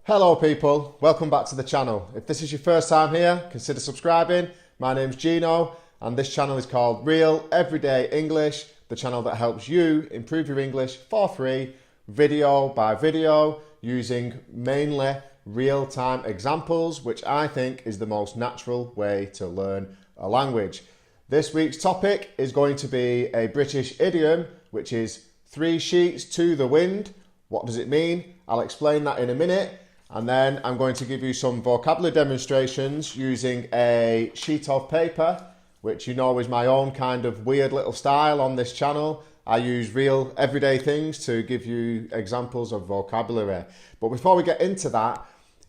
Hello people, welcome back to the channel. If this is your first time here, consider subscribing. My name's Gino and this channel is called Real Everyday English, the channel that helps you improve your English for free, video by video, using mainly real-time examples, which I think is the most natural way to learn a language. This week's topic is going to be a British idiom, which is 3 sheets to the wind. What does it mean? I'll explain that in a minute. And then I'm going to give you some vocabulary demonstrations using a sheet of paper, which you know is my own kind of weird little style on this channel. I use real everyday things to give you examples of vocabulary. But before we get into that,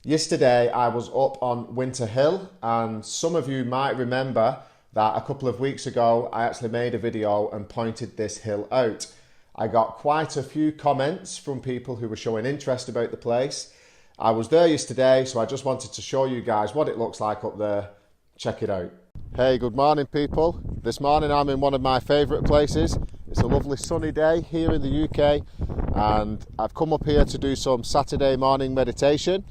yesterday I was up on Winter Hill, and some of you might remember that a couple of weeks ago I actually made a video and pointed this hill out. I got quite a few comments from people who were showing interest about the place. I was there yesterday, so I just wanted to show you guys what it looks like up there. Check it out. Hey, good morning people. This morning I'm in one of my favourite places. It's a lovely sunny day here in the UK and I've come up here to do some Saturday morning meditation.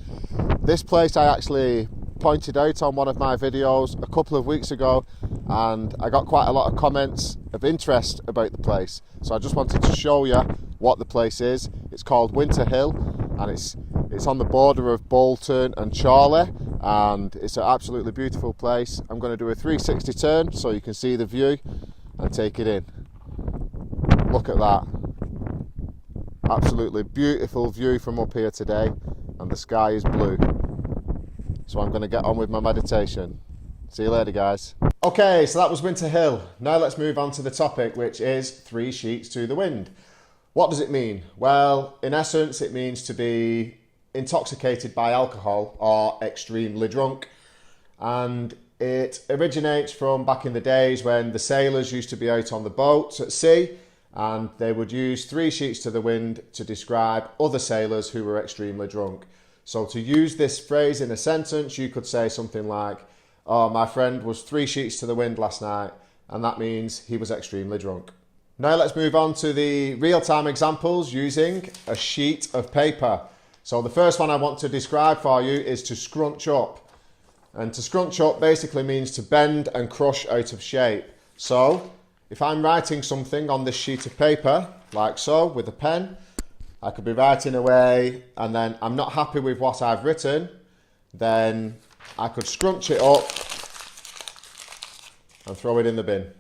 This place I actually pointed out on one of my videos a couple of weeks ago and I got quite a lot of comments of interest about the place. So I just wanted to show you what the place is. It's called Winter Hill and it's on the border of Bolton and Chorley, and it's an absolutely beautiful place. I'm going to do a 360 turn so you can see the view and take it in. Look at that. Absolutely beautiful view from up here today, and the sky is blue. So I'm going to get on with my meditation. See you later, guys. Okay, so that was Winter Hill. Now let's move on to the topic, which is 3 sheets to the wind. What does it mean? Well, in essence, it means to be intoxicated by alcohol or extremely drunk, and it originates from back in the days when the sailors used to be out on the boats at sea and they would use 3 sheets to the wind to describe other sailors who were extremely drunk. So to use this phrase in a sentence, you could say something like, oh, my friend was 3 sheets to the wind last night, and that means he was extremely drunk. Now let's move on to the real-time examples using a sheet of paper. So the first one I want to describe for you is to scrunch up. And to scrunch up basically means to bend and crush out of shape. So if I'm writing something on this sheet of paper, like so, with a pen, I could be writing away and then I'm not happy with what I've written, then I could scrunch it up and throw it in the bin.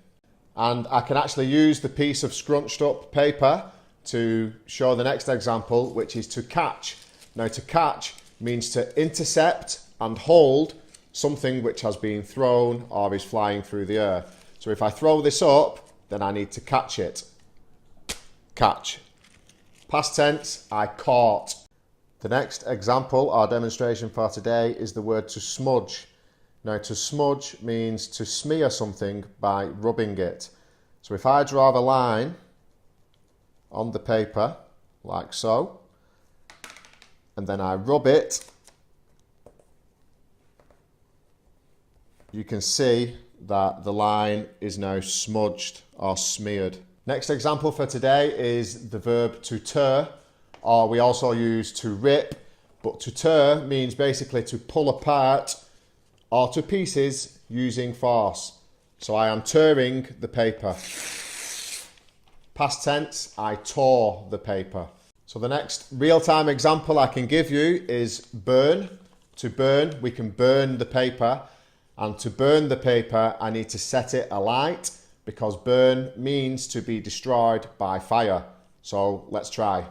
And I can actually use the piece of scrunched up paper to show the next example, which is to catch. Now, to catch means to intercept and hold something which has been thrown or is flying through the air. So if I throw this up, then I need to catch it. Catch. Past tense, I caught. The next example or demonstration for today is the word to smudge. Now, to smudge means to smear something by rubbing it. So if I draw the line on the paper, like so, and then I rub it, you can see that the line is now smudged or smeared. Next example for today is the verb to tear, or we also use to rip, but to tear means basically to pull apart or to pieces using force. So I am tearing the paper. Past tense, I tore the paper. So the next real-time example I can give you is burn. To burn, we can burn the paper. And to burn the paper, I need to set it alight because burn means to be destroyed by fire. So let's try.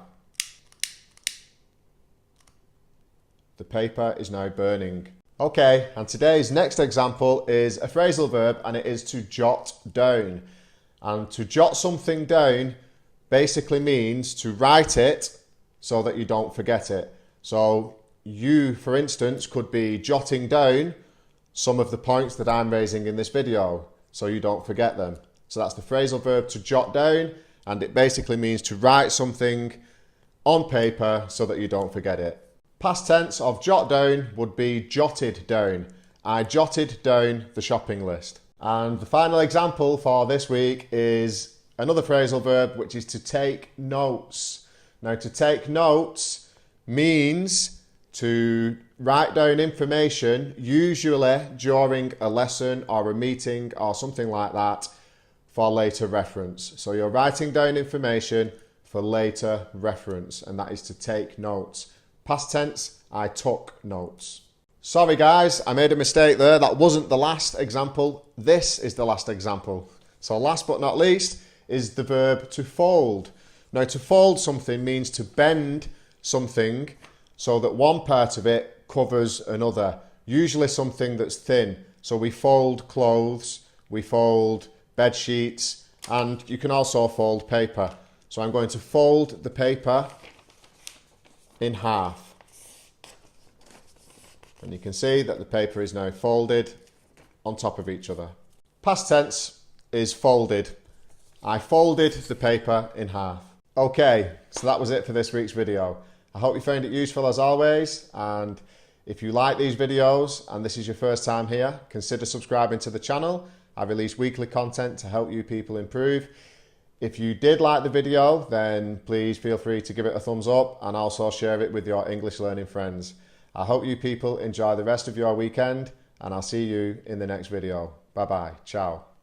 The paper is now burning. Okay, and today's next example is a phrasal verb, and it is to jot down. And to jot something down basically means to write it so that you don't forget it. So you, for instance, could be jotting down some of the points that I'm raising in this video so you don't forget them. So that's the phrasal verb to jot down, and it basically means to write something on paper so that you don't forget it. Past tense of jot down would be jotted down. I jotted down the shopping list. And the final example for this week is another phrasal verb, which is to take notes. Now, to take notes means to write down information, usually during a lesson or a meeting or something like that, for later reference. So you're writing down information for later reference, and that is to take notes. Past tense, I took notes. Sorry guys, I made a mistake there. That wasn't the last example. This is the last example. So last but not least is the verb to fold. Now, to fold something means to bend something so that one part of it covers another. Usually something that's thin. So we fold clothes, we fold bed sheets, and you can also fold paper. So I'm going to fold the paper in half. And you can see that the paper is now folded on top of each other. Past tense is folded. I folded the paper in half. Okay, so that was it for this week's video. I hope you found it useful as always, and if you like these videos and this is your first time here, consider subscribing to the channel. I release weekly content to help you people improve. If you did like the video, then please feel free to give it a thumbs up and also share it with your English learning friends. I hope you people enjoy the rest of your weekend, and I'll see you in the next video. Bye bye. Ciao.